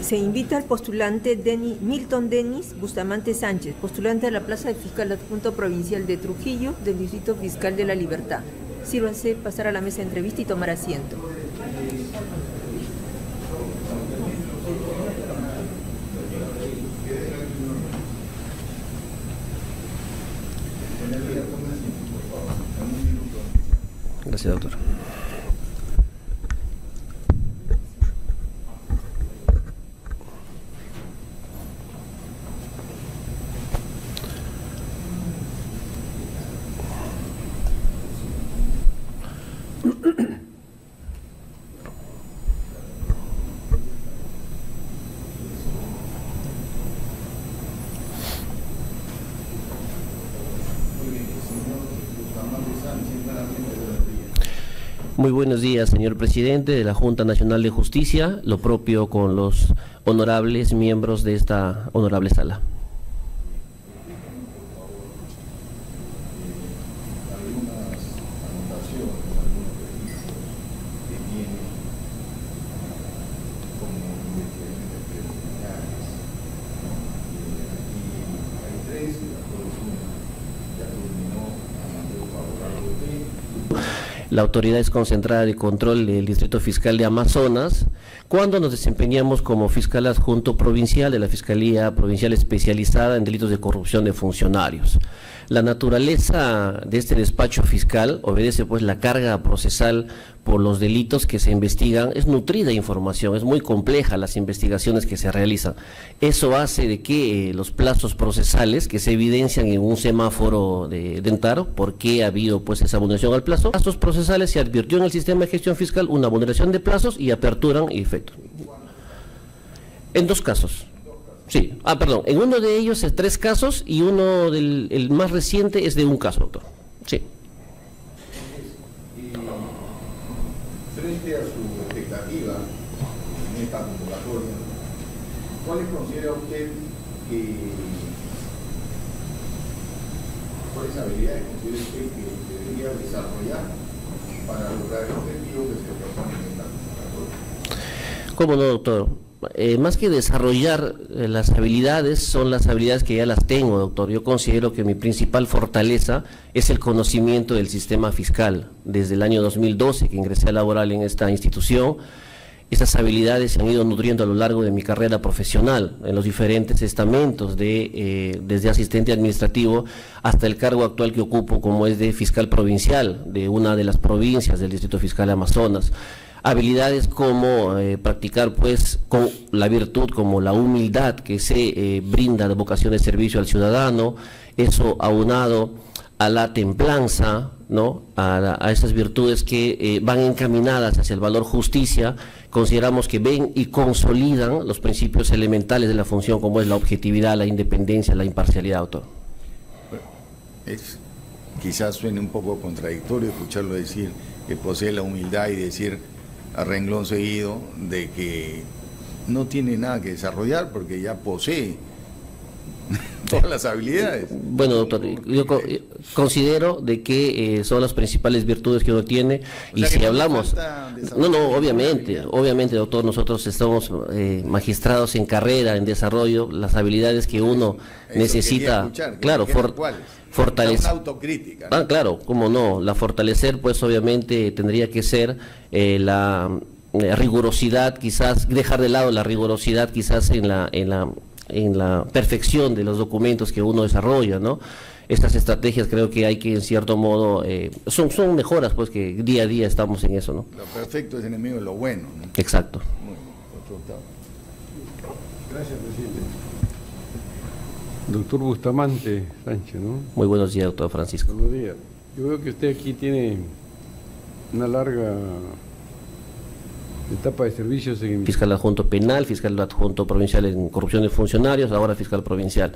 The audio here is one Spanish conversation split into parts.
Se invita al postulante Milton Denis Bustamante Sánchez, postulante a la plaza de fiscal adjunto provincial de Trujillo, del Distrito Fiscal de La Libertad. Sírvanse pasar a la mesa de entrevista y tomar asiento. Gracias, doctor. Muy buenos días, señor presidente de la Junta Nacional de Justicia, lo propio con los honorables miembros de esta honorable sala. La autoridad es concentrada de control del Distrito Fiscal de Amazonas, cuando nos desempeñamos como fiscal adjunto provincial de la Fiscalía Provincial Especializada en Delitos de Corrupción de Funcionarios. La naturaleza de este despacho fiscal obedece pues la carga procesal por los delitos que se investigan, es nutrida de información, es muy compleja las investigaciones que se realizan. Eso hace de que los plazos procesales que se evidencian en un semáforo de Dentaro, porque ha habido pues esa vulneración al plazo, plazos procesales se advirtió en el sistema de gestión fiscal una vulneración de plazos y aperturan y efecto. En dos casos. Sí, perdón, en uno de ellos es 3 casos y uno el más reciente es de un caso, doctor. Sí. Frente a su expectativa en esta convocatoria, ¿cuáles considera usted cuáles habilidades considera usted que debería desarrollar para lograr el objetivo que se propone en esta convocatoria? ¿Cómo no, doctor? Más que desarrollar las habilidades, son las habilidades que ya las tengo, doctor. Yo considero que mi principal fortaleza es el conocimiento del sistema fiscal. Desde el año 2012 que ingresé a laboral en esta institución, esas habilidades se han ido nutriendo a lo largo de mi carrera profesional, en los diferentes estamentos, desde asistente administrativo hasta el cargo actual que ocupo como es de fiscal provincial de una de las provincias del Distrito Fiscal de Amazonas. Habilidades como practicar pues con la virtud como la humildad que se brinda de vocación de servicio al ciudadano, eso aunado a la templanza, ¿no? a esas virtudes que van encaminadas hacia el valor justicia, consideramos que ven y consolidan los principios elementales de la función como es la objetividad, la independencia, la imparcialidad, doctor. Bueno, quizás suene un poco contradictorio escucharlo decir que posee la humildad y decir a renglón seguido de que no tiene nada que desarrollar porque ya posee todas las habilidades. Bueno, doctor, yo considero de que son las principales virtudes que uno tiene, o y si hablamos... No, obviamente, doctor, nosotros estamos magistrados en carrera, en desarrollo, las habilidades que uno necesita, claro, fortalecer. Una autocrítica, ¿no? Claro, cómo no, la fortalecer pues obviamente tendría que ser la rigurosidad, quizás, dejar de lado la rigurosidad quizás en la perfección de los documentos que uno desarrolla, ¿no? Estas estrategias creo que hay que en cierto modo, son mejoras pues que día a día estamos en eso, ¿no? Lo perfecto es enemigo de lo bueno, ¿no? Exacto. Muy bien, gracias, presidente. Doctor Bustamante Sánchez, ¿no? Muy buenos días, doctor Francisco. Buenos días. Yo veo que usted aquí tiene una larga etapa de servicios en... Fiscal adjunto penal, fiscal adjunto provincial en corrupción de funcionarios, ahora fiscal provincial.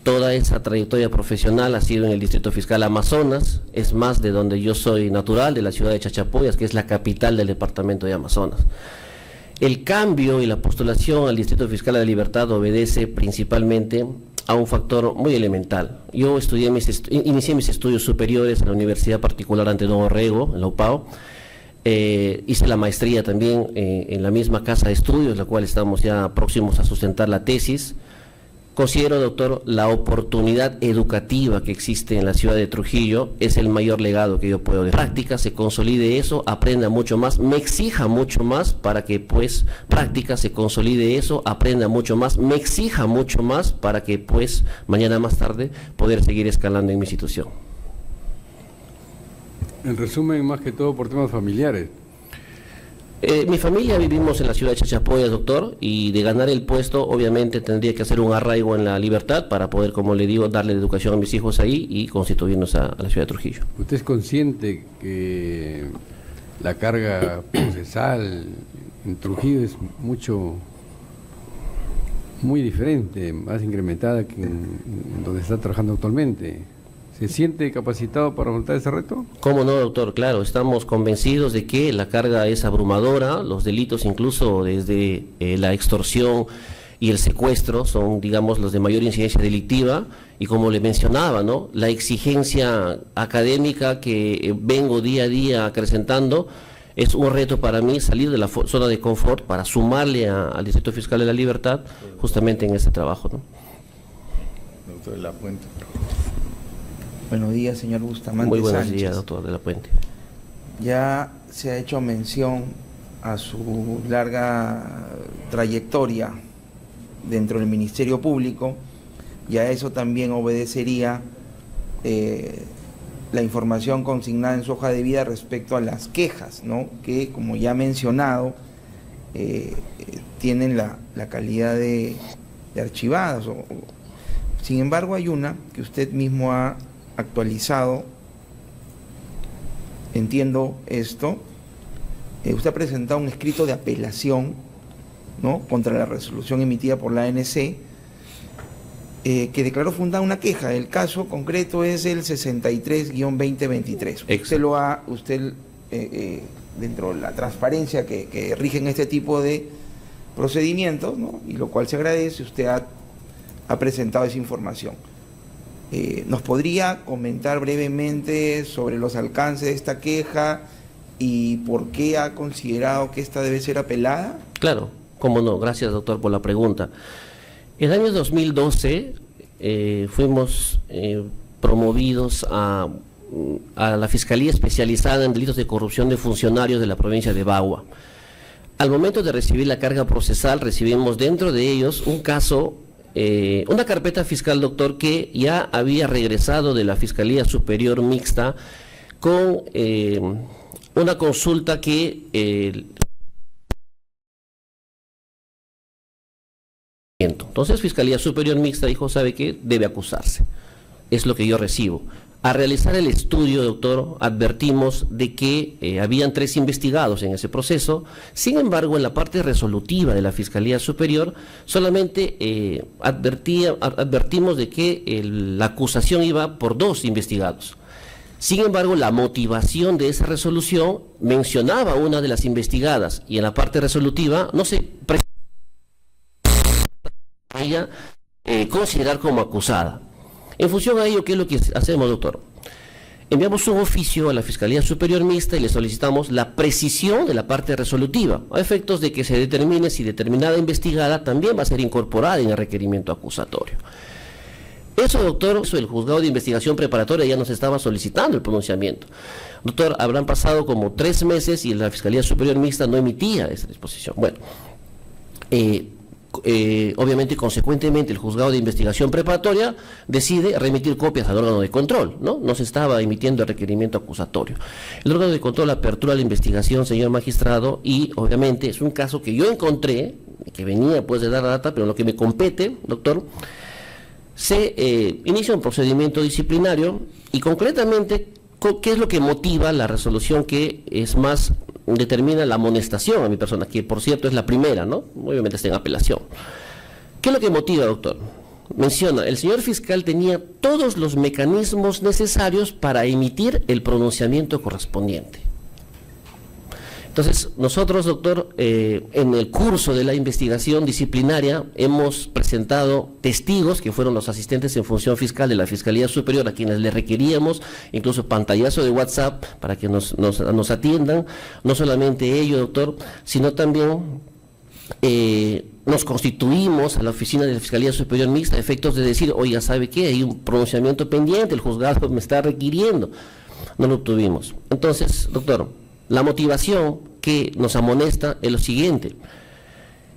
Toda esa trayectoria profesional ha sido en el Distrito Fiscal Amazonas, es más de donde yo soy natural, de la ciudad de Chachapoyas, que es la capital del departamento de Amazonas. El cambio y la postulación al Distrito Fiscal de la Libertad obedece principalmente a un factor muy elemental. Yo inicié mis estudios superiores en la Universidad Particular Antenor Orrego, en la UPAO. Hice la maestría también en la misma casa de estudios, la cual estamos ya próximos a sustentar la tesis. Considero, doctor, la oportunidad educativa que existe en la ciudad de Trujillo es el mayor legado que yo puedo dejar. Práctica, se consolide eso, aprenda mucho más, me exija mucho más para que pues práctica, se consolide eso, aprenda mucho más, me exija mucho más para que pues mañana más tarde poder seguir escalando en mi institución. En resumen, más que todo por temas familiares. Mi familia vivimos en la ciudad de Chachapoyas, doctor, y de ganar el puesto obviamente tendría que hacer un arraigo en la Libertad para poder, como le digo, darle educación a mis hijos ahí y constituirnos a la ciudad de Trujillo. ¿Usted es consciente que la carga procesal en Trujillo es muy diferente, más incrementada que en donde está trabajando actualmente? ¿Se siente capacitado para afrontar ese reto? ¿Cómo no, doctor? Claro, estamos convencidos de que la carga es abrumadora, los delitos incluso desde la extorsión y el secuestro son, digamos, los de mayor incidencia delictiva, y como le mencionaba, ¿no?, la exigencia académica que vengo día a día acrecentando, es un reto para mí salir de la zona de confort para sumarle al Distrito Fiscal de la Libertad justamente en este trabajo, ¿no? Doctor de la Puente. Buenos días, señor Bustamante Muy buenos Sánchez. días, doctor de la Puente. Ya se ha hecho mención a su larga trayectoria dentro del Ministerio Público, y a eso también obedecería la información consignada en su hoja de vida respecto a las quejas, ¿no?, que, como ya he mencionado, tienen la calidad de archivadas. Sin embargo, hay una que usted mismo ha actualizado, entiendo esto, usted ha presentado un escrito de apelación, ¿no?, contra la resolución emitida por la ANC, que declaró fundada una queja. El caso concreto es el 63-2023. Usted dentro de la transparencia que rigen este tipo de procedimientos, ¿no?, y lo cual se agradece, usted ha presentado esa información. ¿Nos podría comentar brevemente sobre los alcances de esta queja y por qué ha considerado que esta debe ser apelada? Claro, cómo no, gracias, doctor, por la pregunta. En el año 2012 fuimos promovidos a la Fiscalía Especializada en Delitos de Corrupción de Funcionarios de la provincia de Bagua. Al momento de recibir la carga procesal, recibimos dentro de ellos un caso, una carpeta fiscal, doctor, que ya había regresado de la Fiscalía Superior Mixta con una consulta que entonces Fiscalía Superior Mixta dijo, ¿sabe qué? Debe acusarse. Es lo que yo recibo. Al realizar el estudio, doctor, advertimos de que habían 3 investigados en ese proceso. Sin embargo, en la parte resolutiva de la Fiscalía Superior, solamente advertimos de que la acusación iba por 2 investigados. Sin embargo, la motivación de esa resolución mencionaba a una de las investigadas, y en la parte resolutiva no se ella considerar como acusada. En función a ello, ¿qué es lo que hacemos, doctor? Enviamos un oficio a la Fiscalía Superior Mixta y le solicitamos la precisión de la parte resolutiva, a efectos de que se determine si determinada investigada también va a ser incorporada en el requerimiento acusatorio. Eso, doctor, el juzgado de investigación preparatoria ya nos estaba solicitando el pronunciamiento. Doctor, habrán pasado como 3 meses y la Fiscalía Superior Mixta no emitía esa disposición. Bueno, obviamente y consecuentemente el juzgado de investigación preparatoria decide remitir copias al órgano de control, ¿no? Se estaba emitiendo el requerimiento acusatorio. El órgano de control apertura la investigación, señor magistrado, y obviamente es un caso que yo encontré, que venía pues de dar la data, pero en lo que me compete, doctor, se inicia un procedimiento disciplinario y concretamente, ¿qué es lo que motiva la resolución que es más determina la amonestación a mi persona, que por cierto es la primera, ¿no? Obviamente está en apelación. ¿Qué es lo que motiva, doctor? Menciona, el señor fiscal tenía todos los mecanismos necesarios para emitir el pronunciamiento correspondiente. Entonces, nosotros, doctor, en el curso de la investigación disciplinaria hemos presentado testigos que fueron los asistentes en función fiscal de la Fiscalía Superior, a quienes le requeríamos incluso pantallazo de WhatsApp para que nos atiendan. No solamente ello, doctor, sino también nos constituimos a la oficina de la Fiscalía Superior Mixta a efectos de decir, oiga, ¿sabe qué? Hay un pronunciamiento pendiente, el juzgado me está requiriendo. No lo obtuvimos. Entonces, doctor, la motivación que nos amonesta es lo siguiente.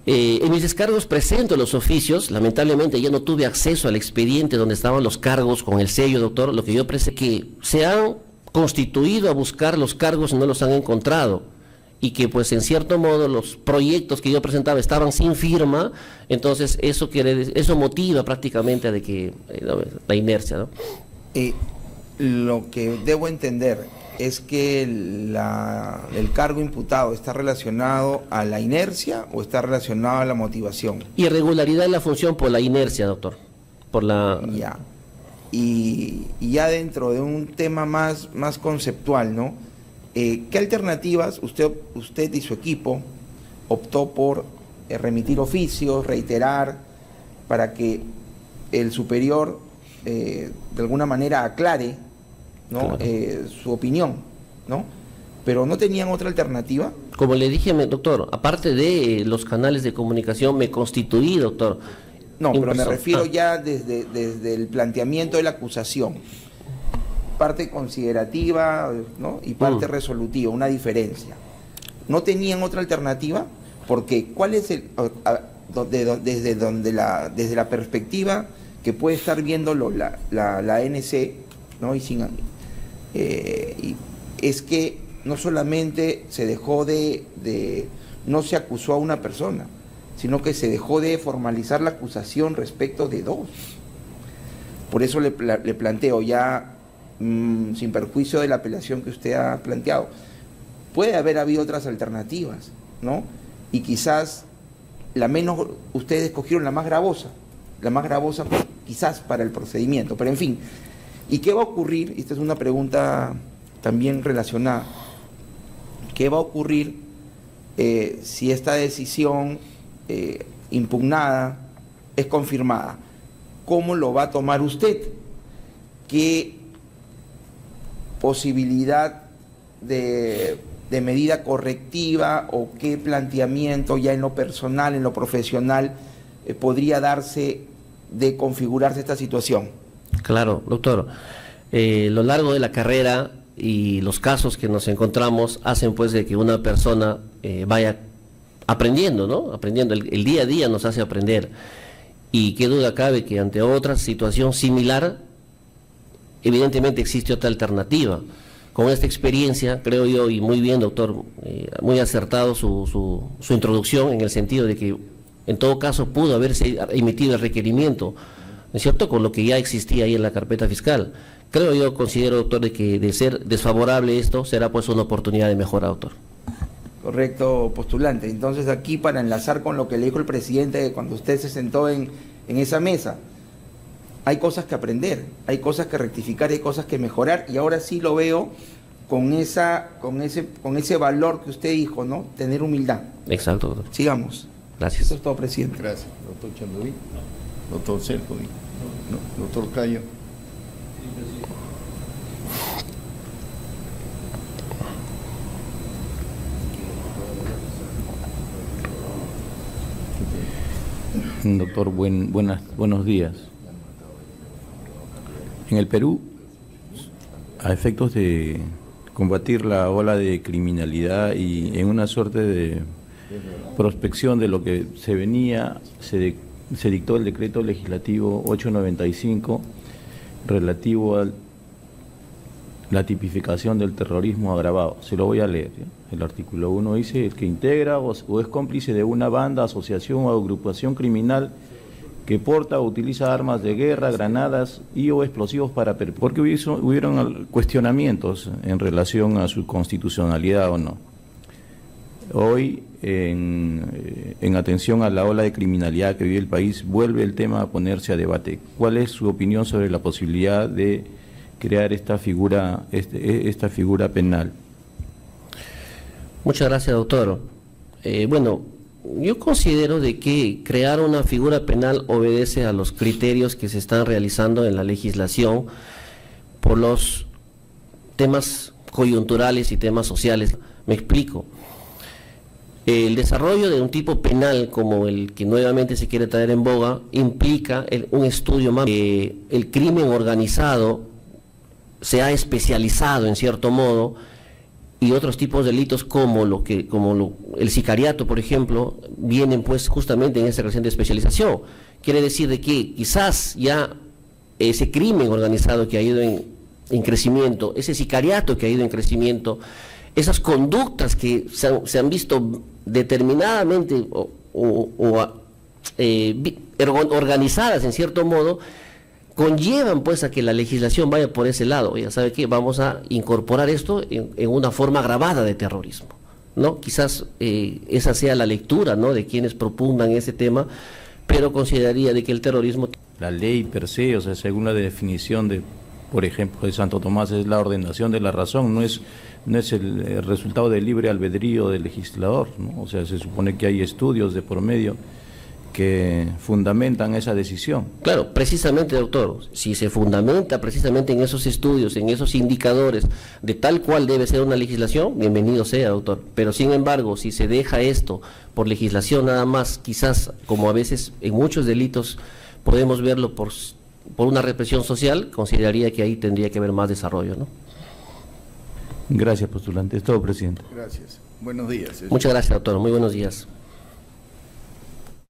En mis descargos presento los oficios, lamentablemente ya no tuve acceso al expediente donde estaban los cargos con el sello, doctor. Lo que yo presento que se han constituido a buscar los cargos y no los han encontrado, y que pues en cierto modo los proyectos que yo presentaba estaban sin firma. Entonces eso motiva prácticamente a de que la inercia, ¿no? Lo que debo entender es que el cargo imputado está relacionado a la inercia o está relacionado a la motivación. Irregularidad en la función por la inercia, doctor. Por la... Ya. Y ya dentro de un tema más conceptual, ¿no? ¿Qué alternativas usted y su equipo optó por remitir oficios, reiterar, para que el superior de alguna manera aclare, ¿no? Claro. Su opinión, ¿no? Pero ¿no tenían otra alternativa? Como le dije, doctor, aparte de los canales de comunicación, me constituí, doctor. No, pero me refiero ya desde el planteamiento de la acusación. Parte considerativa, ¿no? Y parte resolutiva, una diferencia. ¿No tenían otra alternativa? Porque ¿cuál es desde la perspectiva que puede estar viéndolo la ANC, ¿no? Y es que no solamente se dejó no se acusó a una persona, sino que se dejó de formalizar la acusación respecto de dos. Por eso le planteo ya, sin perjuicio de la apelación que usted ha planteado, puede haber habido otras alternativas, ¿no? Y quizás ustedes escogieron la más gravosa quizás para el procedimiento, pero en fin. ¿Y qué va a ocurrir? Esta es una pregunta también relacionada. ¿Qué va a ocurrir si esta decisión impugnada es confirmada? ¿Cómo lo va a tomar usted? ¿Qué posibilidad de medida correctiva o qué planteamiento ya en lo personal, en lo profesional, podría darse de configurarse esta situación? Claro, doctor. Lo largo de la carrera y los casos que nos encontramos hacen pues de que una persona vaya aprendiendo, ¿no? Aprendiendo. El día a día nos hace aprender. Y qué duda cabe que ante otra situación similar, evidentemente existe otra alternativa. Con esta experiencia, creo yo, y muy bien, doctor, muy acertado su introducción, en el sentido de que en todo caso pudo haberse emitido el requerimiento, ¿no es cierto?, con lo que ya existía ahí en la carpeta fiscal. Creo yo, considero, doctor, de que de ser desfavorable esto, será pues una oportunidad de mejora, doctor. Correcto, postulante. Entonces aquí, para enlazar con lo que le dijo el presidente cuando usted se sentó en esa mesa, hay cosas que aprender, hay cosas que rectificar, hay cosas que mejorar, y ahora sí lo veo con ese valor que usted dijo, ¿no? Tener humildad. Exacto, doctor. Sigamos. Gracias. Eso es todo, presidente. Gracias. Doctor Chandoví. Doctor Serco. No. Doctor Cayo. Doctor, buenos días. En el Perú, a efectos de combatir la ola de criminalidad y en una suerte de prospección de lo que se venía, se dictó el decreto legislativo 895 relativo a la tipificación del terrorismo agravado. Se lo voy a leer, ¿ya? El artículo 1 dice: el que integra o es cómplice de una banda, asociación o agrupación criminal que porta o utiliza armas de guerra, granadas y o explosivos para... Porque hubieron cuestionamientos en relación a su constitucionalidad o no. Hoy, en atención a la ola de criminalidad que vive el país, vuelve el tema a ponerse a debate. ¿Cuál es su opinión sobre la posibilidad de crear esta figura penal? Muchas gracias, doctor. Bueno, yo considero de que crear una figura penal obedece a los criterios que se están realizando en la legislación por los temas coyunturales y temas sociales. Me explico. El desarrollo de un tipo penal como el que nuevamente se quiere traer en boga implica un estudio más. El crimen organizado se ha especializado en cierto modo y otros tipos de delitos como el sicariato, por ejemplo, vienen pues justamente en esa reciente especialización. Quiere decir de que quizás ya ese crimen organizado que ha ido en crecimiento, ese sicariato que ha ido en crecimiento, esas conductas que se han visto determinadamente organizadas en cierto modo, conllevan pues a que la legislación vaya por ese lado. Ya sabe que vamos a incorporar esto en una forma agravada de terrorismo, ¿no? Quizás esa sea la lectura, ¿no?, de quienes propugnan ese tema, pero consideraría de que el terrorismo... La ley per se, o sea, según la definición de, por ejemplo, de Santo Tomás, es la ordenación de la razón, no es el resultado del libre albedrío del legislador, ¿no? O sea, se supone que hay estudios de por medio que fundamentan esa decisión. Claro, precisamente, doctor, si se fundamenta precisamente en esos estudios, en esos indicadores de tal cual debe ser una legislación, bienvenido sea, doctor. Pero sin embargo, si se deja esto por legislación nada más, quizás como a veces en muchos delitos podemos verlo por una represión social, consideraría que ahí tendría que haber más desarrollo, ¿no? Gracias, postulante. Es todo, presidente. Gracias. Buenos días. Muchas gracias, doctor. Muy buenos días.